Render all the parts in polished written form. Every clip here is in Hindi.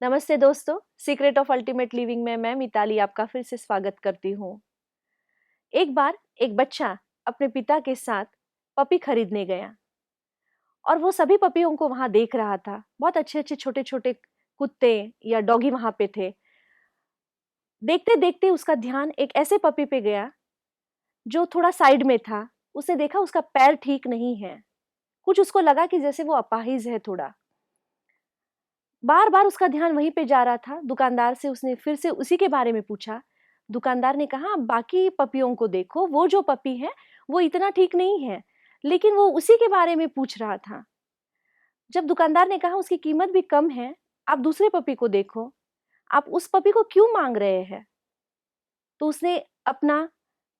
नमस्ते दोस्तों, सीक्रेट ऑफ अल्टीमेट लिविंग में मैं मिताली आपका फिर से स्वागत करती हूँ। एक बार एक बच्चा अपने पिता के साथ पपी खरीदने गया और वो सभी पपियों को वहां देख रहा था। बहुत अच्छे अच्छे छोटे छोटे कुत्ते या डॉगी वहां पे थे। देखते देखते उसका ध्यान एक ऐसे पपी पे गया जो थोड़ा साइड में था। उसने देखा उसका पैर ठीक नहीं है। कुछ उसको लगा कि जैसे वो अपाहिज है थोड़ा। बार बार उसका ध्यान वहीं पे जा रहा था। दुकानदार से उसने फिर से उसी के बारे में पूछा। दुकानदार ने कहा, बाकी पपियों को देखो, वो जो पपी है वो इतना ठीक नहीं है, लेकिन वो उसी के बारे में पूछ रहा था। जब दुकानदार ने कहा उसकी कीमत भी कम है, आप दूसरे पपी को देखो, आप उस पपी को क्यों मांग रहे हैं? तो उसने अपना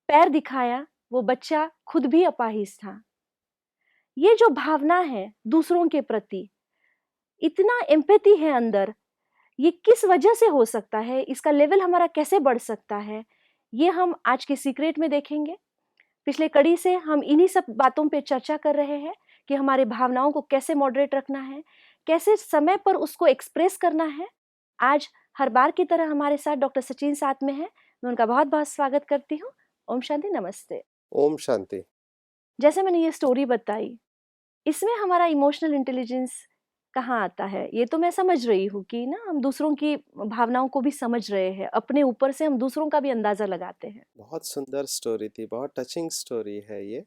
पैर दिखाया। वो बच्चा खुद भी अपाहिज था। ये जो भावना है दूसरों के प्रति, इतना एम्पैथी है अंदर, ये किस वजह से हो सकता है? इसका लेवल हमारा कैसे बढ़ सकता है? ये हम आज के सीक्रेट में देखेंगे। पिछले कड़ी से हम इन्हीं सब बातों पे चर्चा कर रहे हैं कि हमारे भावनाओं को कैसे मॉडरेट रखना है, कैसे समय पर उसको एक्सप्रेस करना है। आज हर बार की तरह हमारे साथ डॉक्टर सचिन साथ में है। मैं उनका बहुत बहुत स्वागत करती हूँ। ओम शांति, नमस्ते। ओम शांति। जैसे मैंने ये स्टोरी बताई, इसमें हमारा इमोशनल इंटेलिजेंस कहाँ आता है? ये तो मैं समझ रही हूँ कि ना हम दूसरों की भावनाओं को भी समझ रहे हैं, अपने ऊपर से हम दूसरों का भी अंदाजा लगाते हैं। बहुत सुंदर स्टोरी थी, बहुत टचिंग स्टोरी है ये।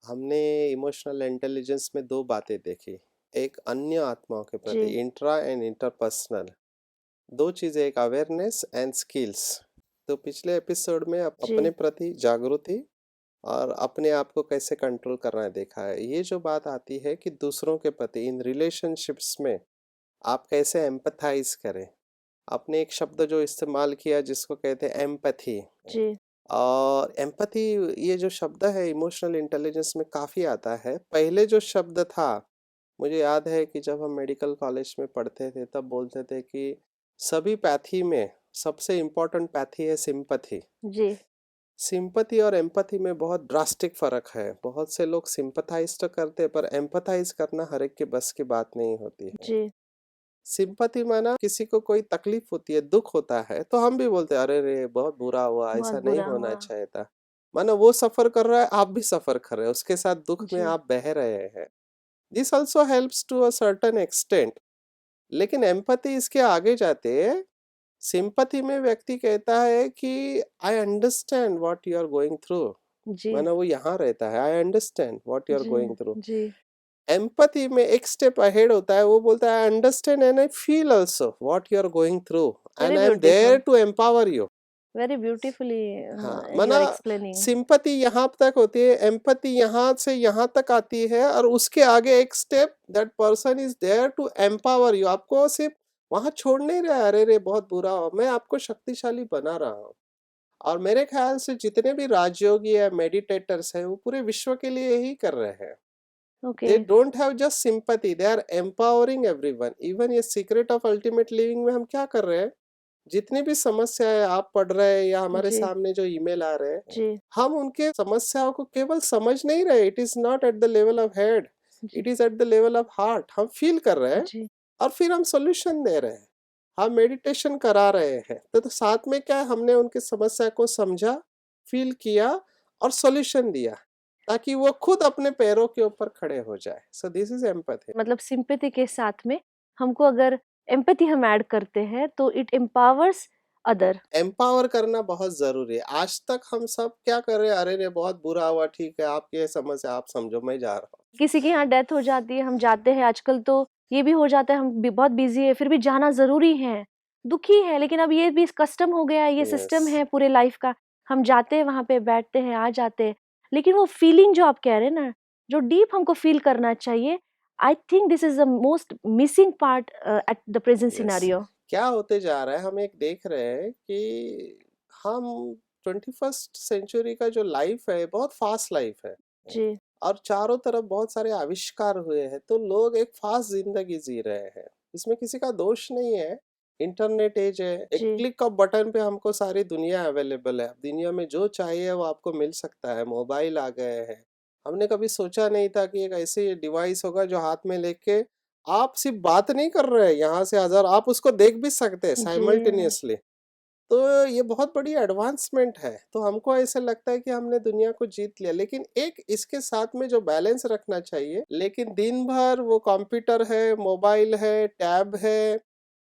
हमने इमोशनल इंटेलिजेंस में दो बातें देखी। एक अन्य आत्माओं के प्रति जी, इंट्रा एंड इंटरपर्सनल, दो चीजें, एक अवेयरनेस एंड स्किल्स। तो पिछले एपिसोड में अपने जी, प्रति जागृति और अपने आप को कैसे कंट्रोल करना है देखा है। ये जो बात आती है कि दूसरों के प्रति इन रिलेशनशिप्स में आप कैसे एम्पथाइज करें। आपने एक शब्द जो इस्तेमाल किया जिसको कहते हैं एम्पैथी। जी, और एम्पैथी, ये जो शब्द है इमोशनल इंटेलिजेंस में काफ़ी आता है। पहले जो शब्द था, मुझे याद है कि जब हम मेडिकल कॉलेज में पढ़ते थे तब बोलते थे कि सभी पैथी में सबसे इम्पोर्टेंट पैथी है सिंपैथी। जी, सिंपैथी और एम्पैथी में बहुत ड्रास्टिक फ़र्क है। बहुत से लोग सिंपैथाइज तो करते हैं पर एम्पैथाइज करना हर एक के बस की बात नहीं होती है। जी, सिंपैथी माना किसी को कोई तकलीफ होती है, दुख होता है तो हम भी बोलते हैं अरे रे बहुत बुरा हुआ, बहुत ऐसा नहीं बुरा होना हुआ। चाहिए था। माना वो सफर कर रहा है, आप भी सफर कर रहे हो, उसके साथ दुख में जी, आप बह रहे हैं। This also helps to a certain extent. लेकिन एम्पैथी इसके आगे जाते, सिंपैथी में व्यक्ति कहता है कि I understand what you are going through. जी, माना वो यहाँ रहता है, I understand what you are जी, गोइंग थ्रू। जी। एम्पैथी में एक स्टेप अहेड होता है, वो बोलता है I understand and I feel also what you are going through very and I am there beautiful, to empower you. Very beautifully हाँ, यू माना आर एक्सप्लेनिंग। सिंपैथी यहाँ तक होती है, एम्पैथी यहाँ से यहाँ तक आती है और उसके आगे एक step, that person is there to empower you. आपको सिर्फ वहां छोड़ नहीं रहा है, अरे रे बहुत बुरा हो, मैं आपको शक्तिशाली बना रहा हूँ। और मेरे ख्याल से जितने भी राजयोगी या मेडिटेटर्स हैं वो पूरे विश्व के लिए यही कर रहे हैं। Okay, They don't have just sympathy, they are empowering everyone. Even ये सीक्रेट ऑफ अल्टीमेट लिविंग में हम क्या कर रहे हैं, जितनी भी समस्याएं आप पढ़ रहे हैं या हमारे जी, सामने जो ईमेल आ रहे हैं, जी, हम उनके समस्याओं को केवल समझ नहीं रहे। It is not at the level of head, जी, it is at the level of heart. हम फील कर रहे हैं जी, और फिर हम सोल्यूशन दे रहे हैं, हम मेडिटेशन करा रहे हैं। तो साथ में क्या है, हमने उनकी समस्या को समझा, फील किया और सॉल्यूशन दिया ताकि वो खुद अपने पैरों के ऊपर खड़े हो जाए। So this is empathy. मतलब सिंपैथी के साथ में हमको अगर एम्पैथी हम ऐड करते हैं तो इट एम्पावर्स अदर। एम्पावर करना बहुत जरूरी है। आज तक हम सब क्या कर रहे हैं, अरे रे बहुत बुरा हुआ, ठीक है आपकी ये समस्या आप समझो, मैं जा रहा हूँ। किसी के यहाँ डेथ हो जाती है, हम जाते हैं। आजकल तो ये भी हो जाता है, हम भी बहुत बिजी है फिर भी जाना जरूरी है, दुखी है, लेकिन अब ये भी कस्टम हो गया है, ये यस, सिस्टम है पूरे लाइफ का। हम जाते हैं वहां पे, बैठते हैं, आ जाते हैं। लेकिन वो फीलिंग जो आप कह रहे हैं ना, जो डीप हमको फील करना चाहिए, I think this is the most missing part at the present yes. Scenario. क्या होते जा रहा है, हम एक देख रहे हैं कि हम 21st सेंचुरी का जो लाइफ है बहुत फास्ट लाइफ है जी, और चारों तरफ बहुत सारे आविष्कार हुए हैं, तो लोग एक फास्ट जिंदगी जी रहे हैं। इसमें किसी का दोष नहीं है। इंटरनेट एज है, एक जी, क्लिक ऑफ बटन पे हमको सारी दुनिया अवेलेबल है। दुनिया में जो चाहिए वो आपको मिल सकता है, मोबाइल आ गए हैं। हमने कभी सोचा नहीं था कि एक ऐसे डिवाइस होगा जो हाथ में लेके आप सिर्फ बात नहीं कर रहे हैं, यहाँ से हजार आप उसको देख भी सकते हैं जी। साइमल्टेनियसली। तो ये बहुत बड़ी एडवांसमेंट है। तो हमको ऐसा लगता है कि हमने दुनिया को जीत लिया, लेकिन एक इसके साथ में जो बैलेंस रखना चाहिए, लेकिन दिन भर वो कंप्यूटर है, मोबाइल है, टैब है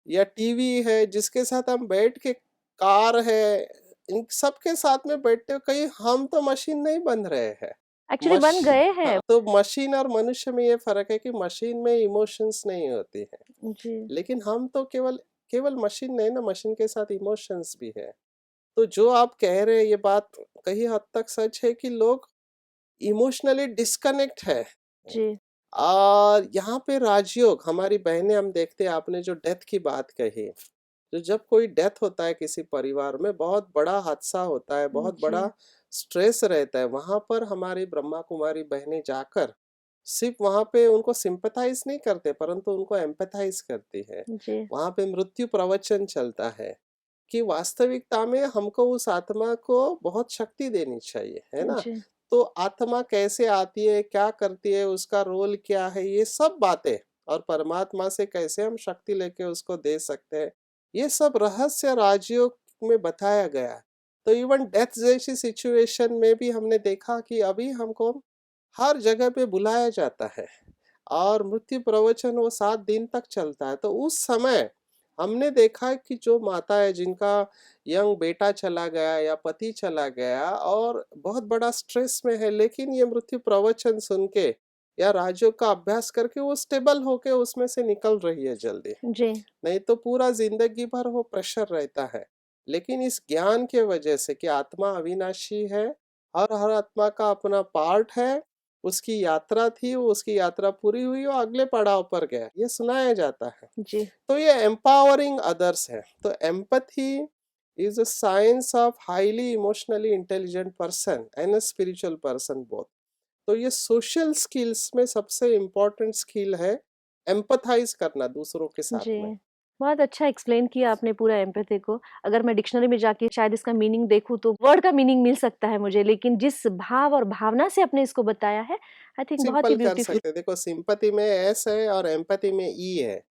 या टीवी है जिसके साथ हम बैठ के, कार है, इन सबके साथ में बैठते हो, कहीं हम तो मशीन नहीं बन रहे हैं। एक्चुअली मश बन गए हैं। हाँ, तो मशीन और मनुष्य में ये फर्क है कि मशीन में इमोशंस नहीं होती है, जी, लेकिन हम तो केवल केवल मशीन नहीं ना, मशीन के साथ इमोशंस भी है। तो जो आप कह रहे हैं ये बात कहीं हद तक सच है कि लोग इमोशनली डिस्कनेक्ट है। जी, और यहाँ पे राजयोग, हमारी बहनें हम देखते हैं, आपने जो डेथ की बात कही, तो जब कोई डेथ होता है किसी परिवार में, बहुत बड़ा हादसा होता है, बहुत जी, बड़ा स्ट्रेस रहता है, वहां पर हमारी ब्रह्मा कुमारी बहनें जाकर सिर्फ वहां पे उनको सिंपथाइज नहीं करते, परंतु उनको एम्पैथाइज करती है। जी, वहां पे मृत्यु प्रवचन चलता है कि वास्तविकता में हमको उस आत्मा को बहुत शक्ति देनी चाहिए, है ना? जी, तो आत्मा कैसे आती है, क्या करती है, उसका रोल क्या है, ये सब बातें, और परमात्मा से कैसे हम शक्ति लेके उसको दे सकते हैं, ये सब रहस्य राजयोग में बताया गया है। तो इवन डेथ जैसी सिचुएशन में भी हमने देखा कि अभी हमको हर जगह पे बुलाया जाता है, और मृत्यु प्रवचन वो 7 दिन तक चलता है। तो उस समय हमने देखा कि जो माता है जिनका यंग बेटा चला गया या पति चला गया और बहुत बड़ा स्ट्रेस में है, लेकिन ये मृत्यु प्रवचन सुन के या राजयोग का अभ्यास करके वो स्टेबल होके उसमें से निकल रही है जल्दी। जी, नहीं तो पूरा जिंदगी भर वो प्रेशर रहता है। लेकिन इस ज्ञान के वजह से कि आत्मा अविनाशी है, हर हर आत्मा का अपना पार्ट है, उसकी यात्रा थी, वो उसकी यात्रा पूरी हुई और अगले पड़ाव पर गया, ये सुनाया जाता है। जी, तो ये एम्पावरिंग अदर्स है। तो empathy is a science of highly emotionally intelligent person and a spiritual person both. तो ये सोशल स्किल्स में सबसे इम्पोर्टेंट स्किल है, एम्पथाइज करना दूसरों के जी। साथ में। बहुत अच्छा एक्सप्लेन किया आपने पूरा एम्पैथी को। अगर मैं डिक्शनरी में जाके शायद इसका मीनिंग देखूँ तो वर्ड का मीनिंग मिल सकता है मुझे, लेकिन जिस भाव और भावना से आपने इसको बताया है, आई थिंक बहुत ही सिंपल कर ब्यूटीफुल। सकते हैं। देखो, सिंपैथी में एस है और एम्पैथी में ई है।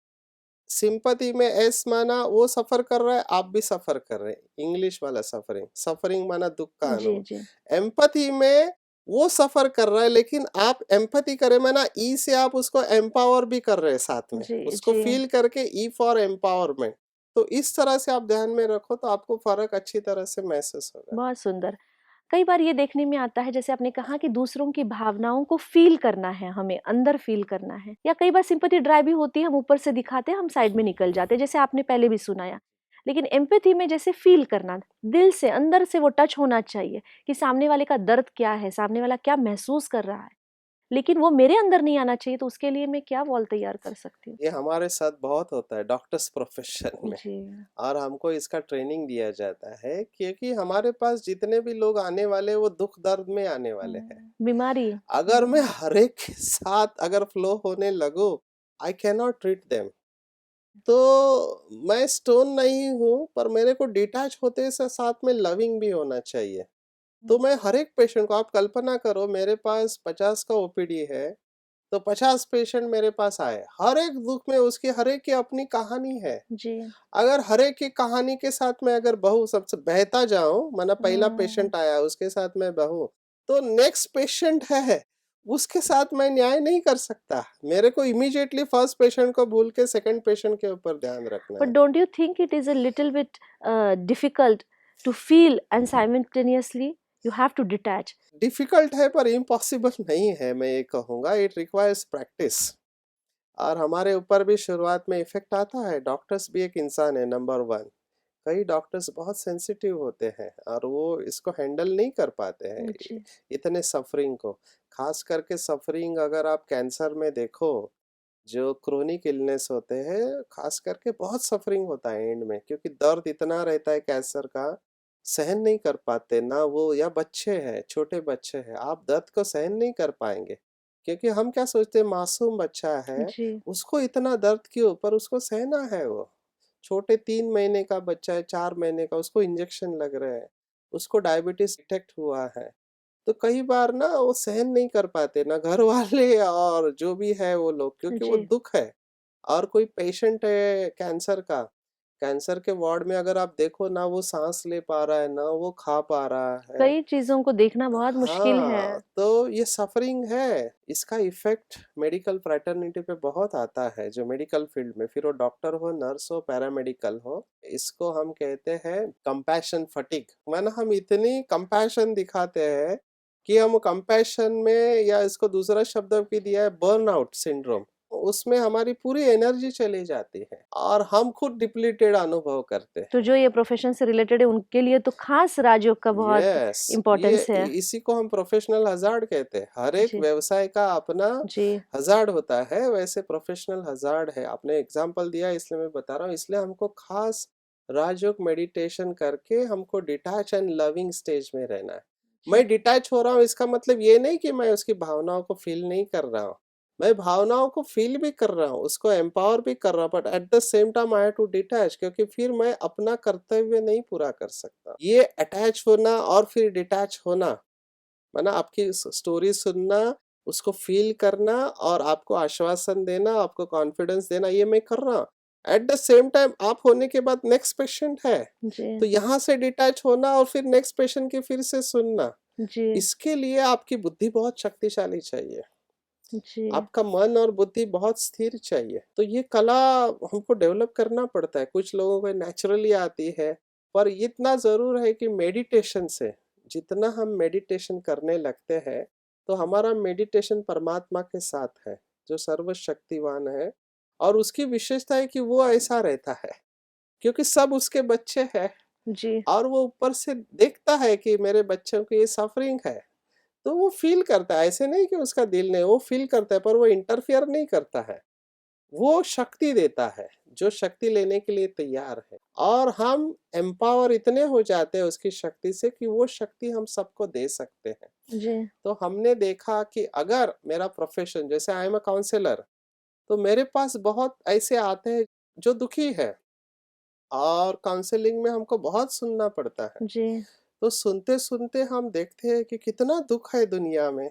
सिंपैथी में एस माना वो सफर कर रहा है, आप भी सफर कर रहे हैं, इंग्लिश वाला सफरिंग, सफरिंग माना दुख का जी, अनुभव। जी, एम्पैथी में वो सफर कर रहा है, लेकिन आप एम्पैथी करें माना ई से आप उसको एम्पावर भी कर रहे हैं साथ में, जी, उसको जी। फील करके, ई फॉर एम्पावरमेंट। तो इस तरह से आप ध्यान में रखो तो आपको फर्क अच्छी तरह से महसूस होगा। बहुत सुंदर। कई बार ये देखने में आता है जैसे आपने कहा कि दूसरों की भावनाओं को फ़ील करना है हमें, अंदर फ़ील करना है, या कई बार सिम्पैथी ड्राइव भी होती है, हम ऊपर से दिखाते हैं, हम साइड में निकल जाते हैं, जैसे आपने पहले भी सुनाया। लेकिन एम्पैथी में जैसे फ़ील करना, दिल से, अंदर से वो टच होना चाहिए कि सामने वाले का दर्द क्या है, सामने वाला क्या महसूस कर रहा है। लेकिन वो मेरे अंदर नहीं आना चाहिए, तो उसके लिए मैं क्या वॉल तैयार कर सकती हूँ? ये हमारे साथ बहुत होता है डॉक्टर्स प्रोफेशन में, जी। और हमको इसका ट्रेनिंग दिया जाता है क्योंकि हमारे पास जितने भी लोग आने वाले वो दुख दर्द में आने वाले हैं। बीमारी। अगर मैं हर एक के साथ अगर फ्लो होने लगूं, I can not treat them. तो मैं स्टोन नहीं हूँ, पर मेरे को डिटैच होते से साथ में लविंग भी होना चाहिए। तो मैं हर एक पेशेंट को, आप कल्पना करो मेरे पास 50 का ओपीडी है, तो 50 पेशेंट मेरे पास आए, हर एक दुख में उसकी हर एक की अपनी कहानी है। जी। अगर हर एक की कहानी के साथ मैं अगर बहूँ, सबसे बहता जाऊँ, माना पहला हुँ। पेशेंट आया उसके साथ मैं बहूँ, तो नेक्स्ट पेशेंट है, उसके साथ मैं न्याय नहीं कर सकता। मेरे को इमीडिएटली फर्स्ट पेशेंट को भूल के सेकंड पेशेंट के ऊपर ध्यान रखना But है। don't you think it is a little bit difficult to feel and simultaneously you have to detach? Difficult है पर इम्पॉसिबल नहीं है, मैं ये कहूँगा, इट रिक्वायर्स प्रैक्टिस। और हमारे ऊपर भी शुरुआत में इफेक्ट आता है, डॉक्टर्स भी एक इंसान है, नंबर वन। कई डॉक्टर्स बहुत सेंसिटिव होते हैं और वो इसको हैंडल नहीं कर पाते हैं, जी, इतने सफरिंग को। खास करके सफरिंग अगर आप कैंसर में देखो, जो क्रोनिक इलनेस होते हैं, खास करके बहुत सफरिंग होता है एंड में, क्योंकि दर्द इतना रहता है कैंसर का, सहन नहीं कर पाते ना वो, या बच्चे हैं, छोटे बच्चे हैं, आप दर्द को सहन नहीं कर पाएंगे। क्योंकि हम क्या सोचते हैं, मासूम बच्चा है, जी, उसको इतना दर्द क्यों, पर उसको सहना है। वो छोटे 3 महीने का बच्चा है, 4 महीने का, उसको इंजेक्शन लग रहे हैं, उसको डायबिटीज डिटेक्ट हुआ है। तो कई बार ना वो सहन नहीं कर पाते, ना घर वाले और जो भी है वो लोग, क्योंकि वो जी, दुख है। और कोई पेशेंट है कैंसर का, कैंसर के वार्ड में अगर आप देखो ना वो सांस ले पा रहा है ना वो खा पा रहा है। कई चीज़ों को देखना बहुत मुश्किल है। हाँ, तो ये सफरिंग है, इसका इफेक्ट मेडिकल फ्रेटर्निटी पे बहुत आता है, जो मेडिकल फील्ड में, फिर वो डॉक्टर हो, नर्स हो, पैरामेडिकल हो, इसको हम कहते हैं कंपैशन फटीग। माना हम इतनी कंपैशन दिखाते हैं कि हम कंपैशन में, या इसको दूसरा शब्द भी दिया है बर्नआउट सिंड्रोम, उसमें हमारी पूरी एनर्जी चली जाती है और हम खुद डिप्लीटेड अनुभव करते तो हैं। जो ये प्रोफेशन से रिलेटेड है उनके लिए तो खास राजयोग का बहुत यस, ये इम्पोर्टेंस है। इसी को हम प्रोफेशनल हजार्ड कहते हैं। हर एक जी, व्यवसाय का अपना जी, हजार्ड होता है, वैसे प्रोफेशनल हजार्ड है। आपने एग्जांपल दिया इसलिए मैं बता रहा हूँ। इसलिए हमको खास राजयोग मेडिटेशन करके हमको डिटैच एंड लविंग स्टेज में रहना है। जी, मैं डिटैच हो रहा हूँ इसका मतलब ये नहीं कि मैं उसकी भावनाओं को फील नहीं कर रहा हूँ, मैं भावनाओं को फील भी कर रहा हूँ, उसको एम्पावर भी कर रहा हूँ, but at the same time I have to detach, क्योंकि फिर मैं अपना कर्तव्य नहीं पूरा कर सकता। ये अटैच होना और फिर डिटैच होना, माना आपकी स्टोरी सुनना, उसको फील करना और आपको आश्वासन देना, आपको कॉन्फिडेंस देना, ये मैं कर रहा हूँ। एट द सेम टाइम आप होने के बाद नेक्स्ट पेशेंट है, जी, तो यहाँ से डिटैच होना और फिर नेक्स्ट पेशेंट की फिर से सुनना, जी, इसके लिए आपकी बुद्धि बहुत शक्तिशाली चाहिए, जी, आपका मन और बुद्धि बहुत स्थिर चाहिए। तो ये कला हमको डेवलप करना पड़ता है। कुछ लोगों को नेचुरली आती है, पर इतना ज़रूर है कि मेडिटेशन से, जितना हम मेडिटेशन करने लगते हैं, तो हमारा मेडिटेशन परमात्मा के साथ है, जो सर्वशक्तिवान है, और उसकी विशेषता है कि वो ऐसा रहता है, क्योंकि सब उसके बच्चे हैं, जी, और वो ऊपर से देखता है कि मेरे बच्चों की ये सफरिंग है, तो वो फील करता है। ऐसे नहीं कि उसका दिल नहीं, वो फील करता है, पर वो इंटरफियर नहीं करता है। वो शक्ति देता है, जो शक्ति लेने के लिए तैयार है, और हम एम्पावर इतने हो जाते हैं उसकी शक्ति से कि वो शक्ति हम सबको दे सकते हैं। जी, तो हमने देखा कि अगर मेरा प्रोफेशन, जैसे आई एम अ काउंसलर, तो मेरे पास बहुत ऐसे आते हैं जो दुखी है, और काउंसलिंग में हमको बहुत सुनना पड़ता है। जी, तो सुनते सुनते हम देखते हैं कि कितना दुख है दुनिया में,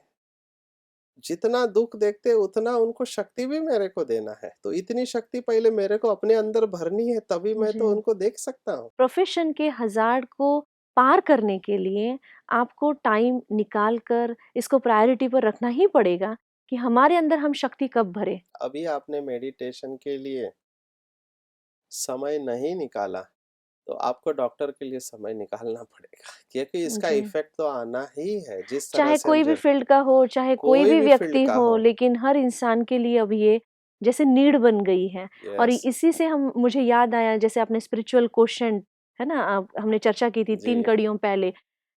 जितना दुख देखते उतना उनको शक्ति भी मेरे को देना है, तो इतनी शक्ति पहले मेरे को अपने अंदर भरनी है, तभी मैं जी। तो उनको देख सकता हूँ। प्रोफेशन के हज़ार्ड को पार करने के लिए आपको टाइम निकाल कर इसको प्रायोरिटी पर रखना ही पड़ेगा कि हमारे अंदर हम शक्ति कब भरें। अभी आपने मेडिटेशन के लिए समय नहीं निकाला, तो आपको डॉक्टर के लिए समय निकालना पड़ेगा, क्योंकि इसका जी। इफेक्ट तो आना ही है, जिस तरह चाहे से हम कोई भी फ़ील्ड का हो, चाहे कोई कोई भी भी फील्ड व्यक्ति का हो, हो। लेकिन हर इंसान के लिए अब ये जैसे नीड बन गई है। और यस। इसी से हम मुझे याद आया जैसे आपने स्पिरिचुअल क्वोशंट है ना हमने चर्चा की थी जी। 3 कड़ियों पहले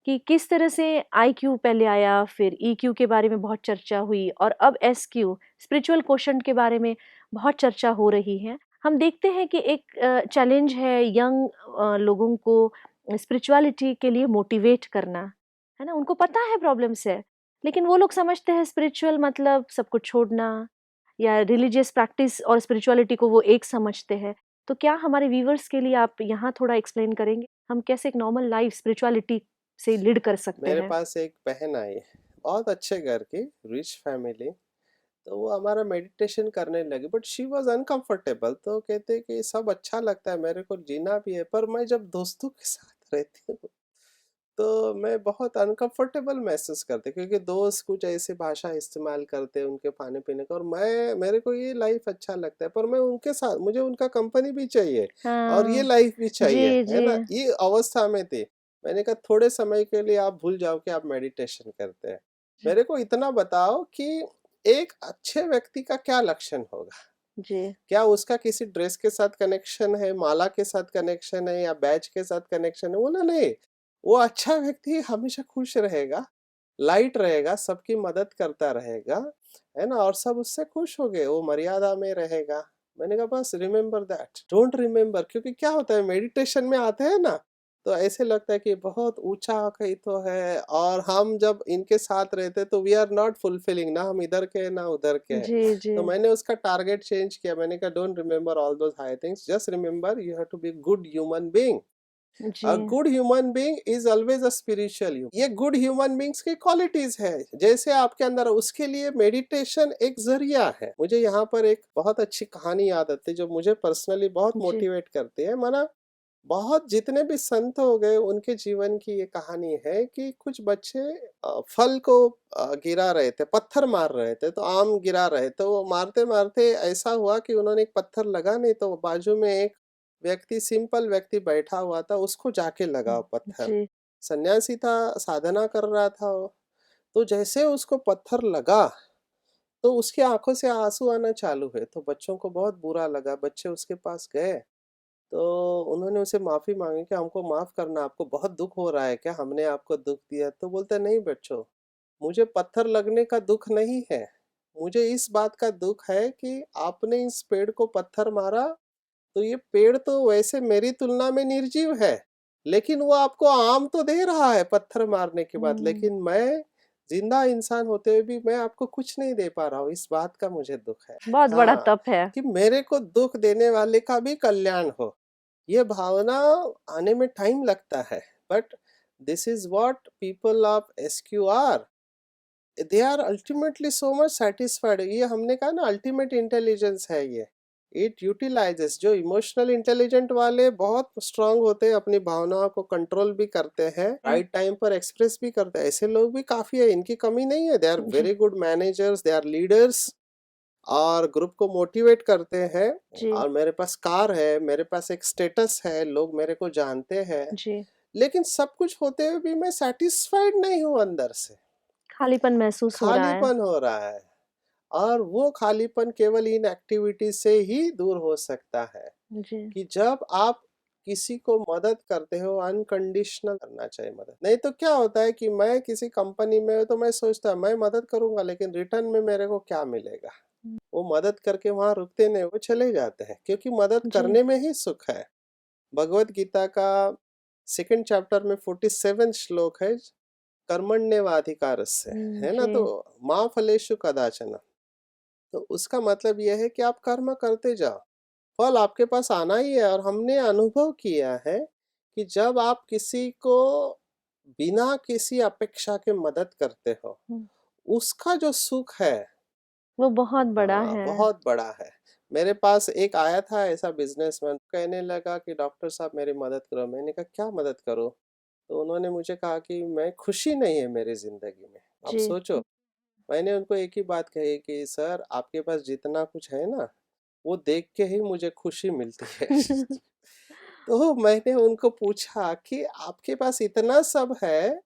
कि किस तरह से आईक्यू पहले आया, फिर ईक्यू के बारे में बहुत चर्चा हुई और अब एसक्यू स्पिरिचुअल क्वोशंट के बारे में बहुत चर्चा हो रही है। हम देखते हैं कि एक चैलेंज है यंग लोगों को स्पिरिचुअलिटी के लिए मोटिवेट करना, है ना? उनको पता है प्रॉब्लम्स है, लेकिन वो लोग समझते हैं स्पिरिचुअल मतलब सब कुछ छोड़ना या रिलीजियस प्रैक्टिस और स्पिरिचुअलिटी को वो एक समझते हैं। तो क्या हमारे व्यूअर्स के लिए आप यहाँ थोड़ा एक्सप्लेन करेंगे? हम कैसे एक नॉर्मल लाइफ स्पिरिचुअलिटी से लीड कर सकते मेरे हैं? पास एक बहन आई, बहुत अच्छे घर की, रिच फैमिली, तो वो हमारा मेडिटेशन करने लगी, बट शी वाज अनकंफर्टेबल। तो कहते कि सब अच्छा लगता है, मेरे को जीना भी है, पर मैं जब दोस्तों के साथ रहती हूँ तो मैं बहुत अनकंफर्टेबल महसूस करती, क्योंकि दोस्त कुछ ऐसी भाषा इस्तेमाल करते हैं उनके खाने पीने का, और मैं, मेरे को ये लाइफ अच्छा लगता है, पर मैं उनके साथ, मुझे उनका कंपनी भी चाहिए और ये हाँ। लाइफ भी चाहिए, जी, है जी। ना? ये अवस्था में थी। मैंने कहा थोड़े समय के लिए आप भूल जाओ कि आप मेडिटेशन करते हैं, जी, मेरे को इतना बताओ कि एक अच्छे व्यक्ति का क्या लक्षण होगा? जी, क्या उसका किसी ड्रेस के साथ कनेक्शन है, माला के साथ कनेक्शन है, या बैच के साथ कनेक्शन है? बोला नहीं, वो अच्छा व्यक्ति हमेशा खुश रहेगा, लाइट रहेगा, सबकी मदद करता रहेगा, है ना? और सब उससे खुश हो गए, वो मर्यादा में रहेगा। मैंने कहा बस रिमेंबर दैट, डोंट रिमेंबर, क्योंकि क्या होता है मेडिटेशन में आते हैं ना, तो ऐसे लगता है कि बहुत ऊंचा कहीं तो है, और हम जब इनके साथ रहते तो वी आर नॉट फुलफिलिंग, ना हम इधर के ना उधर के हैं। जी, जी, तो मैंने उसका टारगेट चेंज किया, मैंने कहा don't remember all those high things, just remember you have to be good human being. जी, a good human being is always a spiritual you. ये गुड ह्यूमन बीइंग्स की क्वालिटीज है जैसे आपके अंदर, उसके लिए मेडिटेशन एक जरिया है। मुझे यहाँ पर एक बहुत अच्छी कहानी याद आती है जो मुझे पर्सनली बहुत जी, मोटिवेट करती है। माना बहुत जितने भी संत हो गए उनके जीवन की ये कहानी है कि कुछ बच्चे फल को गिरा रहे थे, पत्थर मार रहे थे, तो आम गिरा रहे थे। वो मारते मारते ऐसा हुआ कि उन्होंने एक पत्थर लगा नहीं तो बाजू में एक व्यक्ति, सिंपल व्यक्ति बैठा हुआ था, उसको जाके लगा वो पत्थर। जी, सन्यासी था, साधना कर रहा था वो। तो जैसे उसको पत्थर लगा तो उसकी आंखों से आंसू आना चालू हुए, तो बच्चों को बहुत बुरा लगा। बच्चे उसके पास गए तो उन्होंने उसे माफ़ी माँगी कि हमको माफ़ करना, आपको बहुत दुःख हो रहा है क्या? हमने आपको दुःख दिया? तो बोलता है, नहीं बच्चों, मुझे पत्थर लगने का दुःख नहीं है। मुझे इस बात का दुःख है कि आपने इस पेड़ को पत्थर मारा, तो ये पेड़ तो वैसे मेरी तुलना में निर्जीव है, लेकिन वो आपको आम तो दे रहा है पत्थर मारने के बाद, हुँ, लेकिन मैं ज़िंदा इंसान होते हुए भी मैं आपको कुछ नहीं दे पा रहा हूँ, इस बात का मुझे दुःख है। बहुत बड़ा हाँ, तप है। कि मेरे को दुःख देने वाले का भी कल्याण हो। ये भावना आने में टाइम लगता है, but this is what people of SQ are. They are ultimately so much satisfied. ये हमने कहा ना, अल्टीमेट इंटेलिजेंस है ये। It utilises. जो इमोशनल इंटेलिजेंट वाले बहुत स्ट्रांग होते हैं, अपनी भावनाओं को कंट्रोल भी करते हैं, राइट टाइम पर एक्सप्रेस भी करते हैं, ऐसे लोग भी काफी है, इनकी कमी नहीं है। दे आर जी, very good managers, they are leaders, और ग्रुप को मोटिवेट करते हैं। जी, और मेरे पास कार है, मेरे पास एक स्टेटस है, लोग मेरे को जानते हैं, जी, लेकिन सब कुछ होते हुए भी मैं सेटिस्फाइड नहीं हूँ अंदर से। खालीपन महसूस हो रहा है। खालीपन हो रहा है, और वो खालीपन केवल इन एक्टिविटी से ही दूर हो सकता है। जी, कि जब आप किसी को मदद करते हो, अनकंडीशनल करना चाहिए मदद। नहीं तो क्या होता है कि मैं किसी कंपनी में हूं तो मैं सोचता मैं मदद करूंगा, लेकिन रिटर्न में मेरे को क्या मिलेगा? हुँ, वो मदद करके वहां रुकते नहीं, वो चले जाते हैं, क्योंकि मदद जी, करने में ही सुख है। भगवत गीता का सेकंड चैप्टर में 47 श्लोक है, कर्मण्येवाधिकारस्य, है ना? जी, तो माँ फलेषु कदाचन। तो उसका मतलब यह है कि आप कर्म करते जाओ, फल आपके पास आना ही है। और हमने अनुभव किया है कि जब आप किसी को बिना किसी अपेक्षा के मदद करते हो, हुँ, उसका जो सुख है, वो बहुत बड़ा हाँ, है। बहुत बड़ा है। मेरे पास एक आया था ऐसा बिजनेसमैन, कहने लगा कि डॉक्टर साहब मेरी मदद करो। मैंने कहा क्या मदद करो? तो उन्होंने मुझे कहा कि मैं, खुशी नहीं है मेरी जिंदगी में। आप जी, सोचो। मैंने उनको एक ही बात कही कि सर, आपके पास जितना कुछ है ना, वो देख के ही मुझे खुशी मिलती है। तो मैंने उनको पूछा कि आपके पास इतना सब है,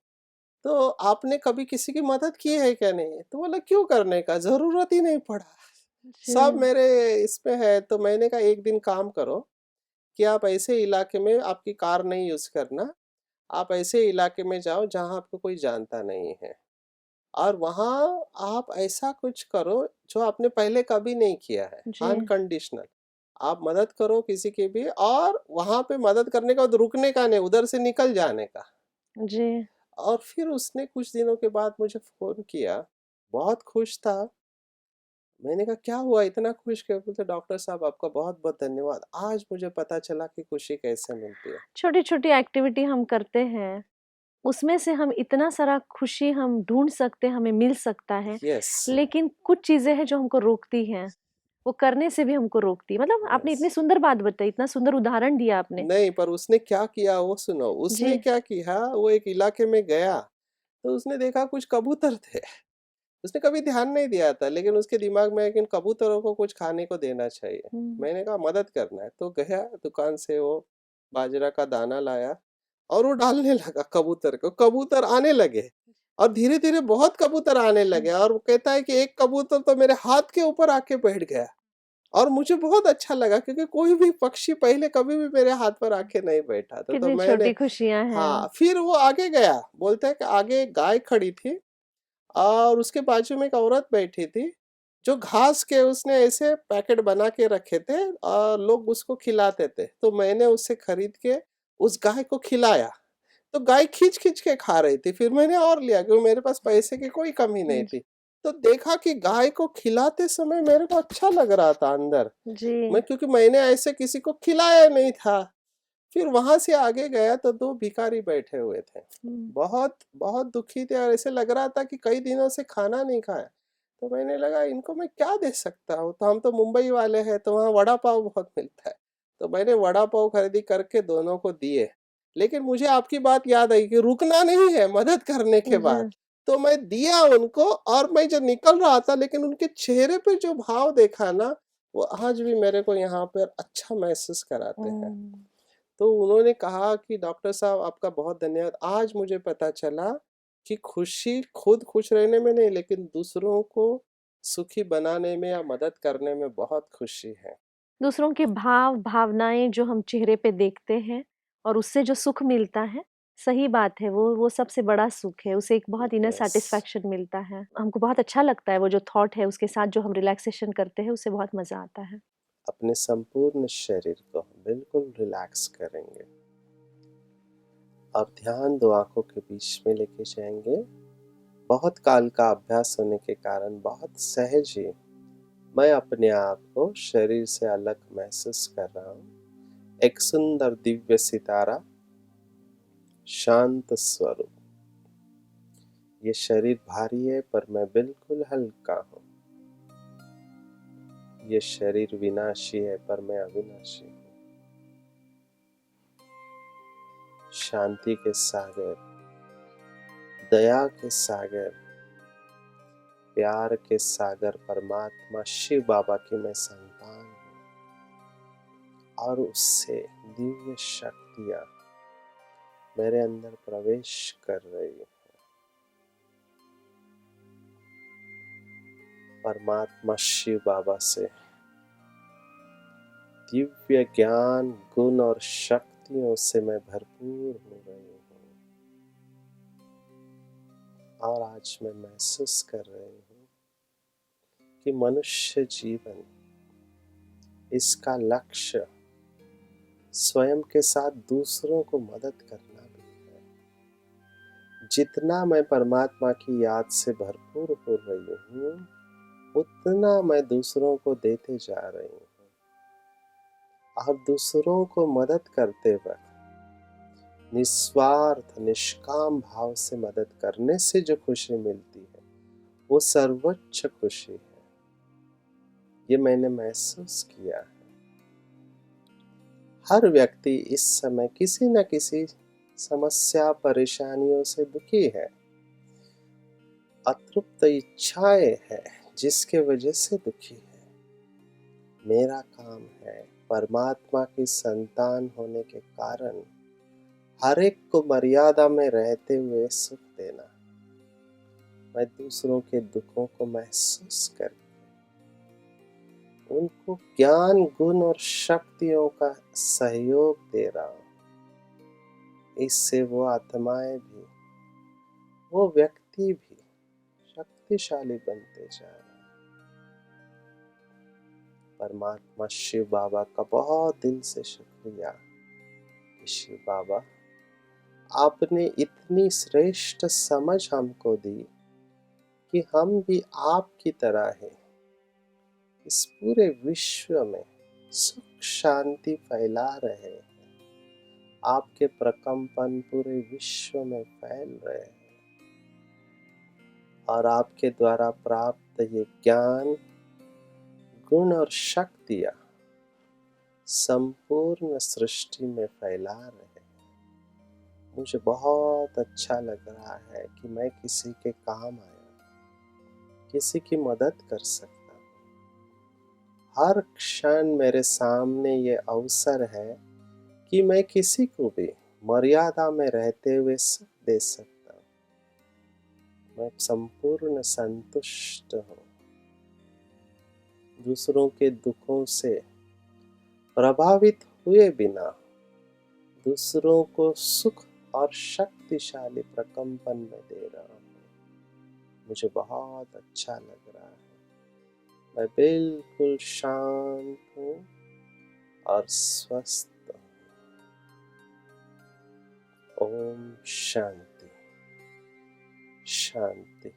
तो आपने कभी किसी की मदद की है क्या? नहीं। तो बोला क्यों करने का, जरूरत ही नहीं पड़ा, जी, सब मेरे इसमें है। तो मैंने कहा एक दिन काम करो कि आप ऐसे इलाके में, आपकी कार नहीं यूज करना, आप ऐसे इलाके में जाओ जहाँ आपको कोई जानता नहीं है, और वहाँ आप ऐसा कुछ करो जो आपने पहले कभी नहीं किया है, जी, अनकंडीशनल। आप मदद करो किसी की भी, और वहाँ पे मदद करने का, रुकने का नहीं, उधर से निकल जाने का। जी। और फिर उसने कुछ दिनों के बाद मुझे फ़ोन किया, बहुत खुश था। मैंने कहा क्या हुआ इतना खुश क्यों? बोलते डॉक्टर साहब आपका बहुत-बहुत धन्यवाद। आज मुझे पता चला कि खुशी कैसे मिलती है। छोटी-छोटी एक्टिविटी हम करते हैं, उसमें से हम इतना सारा खुशी हम ढूँढ सकते हैं, हमें मिल सकता है। यस, लेकिन कुछ चीज़ें हैं जो हमको रोकती हैं, वो करने से भी हमको रोकती है। मतलब आपने यस। इतनी सुंदर बात बताई, इतना सुंदर उदाहरण दिया आपने। नहीं, पर उसने क्या किया वो सुनो। उसने जी, क्या किया, वो एक इलाके में गया, तो उसने देखा कुछ कबूतर थे। उसने कभी ध्यान नहीं दिया था, लेकिन उसके दिमाग में है कि इन कबूतरों को कुछ खाने को देना चाहिए। हुँ, मैंने कहा मदद करना है, तो गया दुकान से वो बाजरा का दाना लाया और वो डालने लगा कबूतर को। कबूतर आने लगे, और धीरे-धीरे बहुत कबूतर आने अच्छा, लगे, और वो कहता है कि एक कबूतर तो मेरे हाथ के ऊपर आके बैठ गया। और मुझे बहुत अच्छा लगा, क्योंकि कोई भी पक्षी पहले कभी भी मेरे हाथ पर आके नहीं बैठा था। तो कितनी मैंने, छोटी खुशियाँ हैं। हाँ, फिर वो आगे गया, बोलता है कि आगे एक गाय खड़ी थी और उसके बाजू में एक औरत बैठी थी, जो घास के उसने ऐसे पैकेट बना के रखे थे और लोग उसको खिलाते थे। तो मैंने उससे खरीद के उस गाय को खिलाया। तो गाय खींच-खींच के खा रही थी। फिर मैंने और लिया, क्योंकि मेरे पास पैसे की कोई कमी नहीं जी, थी। तो देखा कि गाय को खिलाते समय मेरे को अच्छा लग रहा था अंदर। जी, क्योंकि मैंने ऐसे किसी को खिलाया नहीं था। फिर वहाँ से आगे गया तो 2 भिखारी बैठे हुए थे। हुँ। बहुत, बहुत दुखी थे और ऐसे लग रहा था कि कई दिनों से खाना नहीं खाया। तो मैंने लगा इनको मैं क्या दे सकता हूँ? तो हम तो मुंबई वाले हैं तो वहाँ वड़ा पाव बहुत मिलता है। तो मैंने वड़ा पाव खरीदी करके दोनों को दिए। लेकिन मुझे आपकी बात याद आई कि रुकना नहीं है मदद करने के बाद। जी। तो मैं दिया उनको और मैं जब निकल रहा था लेकिन उनके चेहरे पे जो भाव देखा ना, वो आज भी मेरे को यहाँ पर अच्छा महसूस कराते हैं। हुँ। तो उन्होंने कहा कि डॉक्टर साहब आपका बहुत धन्यवाद। आज मुझे पता चला कि खुशी खुद खुश रहने में नहीं लेकिन दूसरों को सुखी बनाने में या मदद करने में बहुत खुशी है। दूसरों के भाव, भावनाएँ जो हम चेहरे पे देखते हैं और उससे जो सुख मिलता है, सही बात है, वो सबसे बड़ा सुख है, उसे एक बहुत इनर यस, सैटिस्फैक्शन मिलता है। हमको बहुत अच्छा लगता है वो जो थॉट है उसके साथ जो हम रिलैक्सेशन करते हैं, उससे बहुत मज़ा आता है। अपने संपूर्ण शरीर को बिल्कुल रिलैक्स करेंगे। अब ध्यान 2 आँखों के बीच में लेके जाएँगे। बहुत काल का अभ्यास होने के कारण बहुत सहज ही मैं अपने आप को शरीर से अलग महसूस कर रहा हूँ। एक सुंदर दिव्य सितारा, शांत स्वरूप। ये शरीर भारी है पर मैं बिल्कुल हल्का हूँ। ये शरीर विनाशी है पर मैं अविनाशी हूँ। शांति के सागर, दया के सागर, प्यार के सागर परमात्मा शिव बाबा की मैं संतान हूँ और उससे दिव्य शक्तियाँ मेरे अंदर प्रवेश कर रही है। परमात्मा शिव बाबा से दिव्य ज्ञान, गुण और शक्तियों से मैं भरपूर हो रही हूँ और आज मैं महसूस कर रही हूँ कि मनुष्य जीवन, इसका लक्ष्य स्वयं के साथ दूसरों को मदद करना भी है। जितना मैं परमात्मा की याद से भरपूर हो रही हूँ, उतना मैं दूसरों को देते जा रही हूँ और दूसरों को मदद करते वक्त निस्वार्थ निष्काम भाव से मदद करने से जो खुशी मिलती है, वो सर्वोच्च खुशी है। ये मैंने महसूस किया है। हर व्यक्ति इस समय किसी न किसी समस्या परेशानियों से दुखी है, अतृप्त इच्छाएं है जिसके वजह से दुखी है। मेरा काम है परमात्मा की संतान होने के कारण हर एक को मर्यादा में रहते हुए सुख देना। मैं दूसरों के दुखों को महसूस करके उनको ज्ञान, गुण और शक्तियों का सहयोग दे रहा हूँ। इससे वो आत्माएं भी, वो व्यक्ति भी शक्तिशाली बनते जा रहे हैं। परमात्मा शिव बाबा का बहुत दिल से शुक्रिया कि शिव बाबा आपने इतनी श्रेष्ठ समझ हमको दी कि हम भी आपकी तरह हैं। इस पूरे विश्व में सुख शांति फैला रहे हैं। आपके प्रकंपन पूरे विश्व में फैल रहे हैं और आपके द्वारा प्राप्त ये ज्ञान, गुण और शक्तियाँ संपूर्ण सृष्टि में फैला रहे हैं। मुझे बहुत अच्छा लग रहा है कि मैं किसी के काम आया, किसी की मदद कर सकता हूँ। हर क्षण मेरे सामने ये अवसर है कि मैं किसी को भी मर्यादा में रहते हुए सुख दे सकता हूँ। मैं संपूर्ण संतुष्ट हूँ। दूसरों के दुखों से प्रभावित हुए बिना दूसरों को सुख और शक्तिशाली प्रकंपन में दे रहा हूँ। मुझे बहुत अच्छा लग रहा है। मैं बिल्कुल शांत हूँ और स्वस्थ हूँ। ओम शांति, शांति,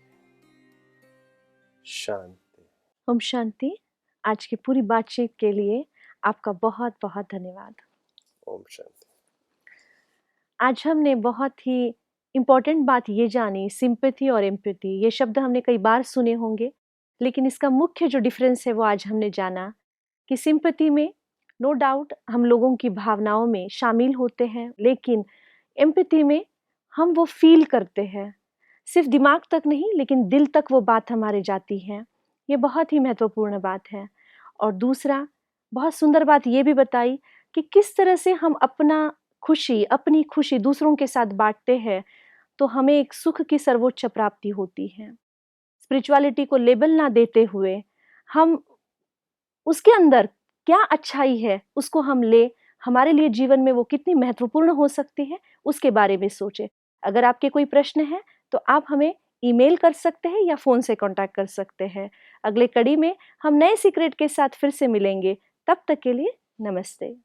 शांति। ओम शांति। आज की पूरी बातचीत के लिए आपका बहुत-बहुत धन्यवाद। ओम शांति। आज हमने बहुत ही इम्पोर्टेंट बात ये जानी, सिंपैथी और एम्पैथी। ये शब्द हमने कई बार सुने होंगे, लेकिन इसका मुख्य जो डिफरेंस है वो आज हमने जाना कि सिंपैथी में नो डाउट हम लोगों की भावनाओं में शामिल होते हैं, लेकिन एम्पैथी में हम वो फ़ील करते हैं। सिर्फ़ दिमाग तक नहीं, लेकिन दिल तक वो बात हमारे जाती है। ये बहुत ही महत्वपूर्ण बात है। और दूसरा, बहुत सुंदर बात ये भी बताई कि किस तरह से हम अपनी खुशी दूसरों के साथ बाँटते हैं, तो हमें एक सुख की सर्वोच्च प्राप्ति होती है। स्पिरिचुअलिटी को लेबल ना देते हुए, हम उसके अंदर क्या अच्छाई है, उसको हम लें, हमारे लिए जीवन में वो कितनी महत्वपूर्ण हो सकती है, उसके बारे में सोचें। अगर आपके कोई प्रश्न हैं, तो आप हमें ईमेल कर सकते हैं या फ़ोन से कॉन्टैक्ट कर सकते हैं। अगले कड़ी में हम नए सीक्रेट के साथ फिर से मिलेंगे। तब तक के लिए नमस्ते।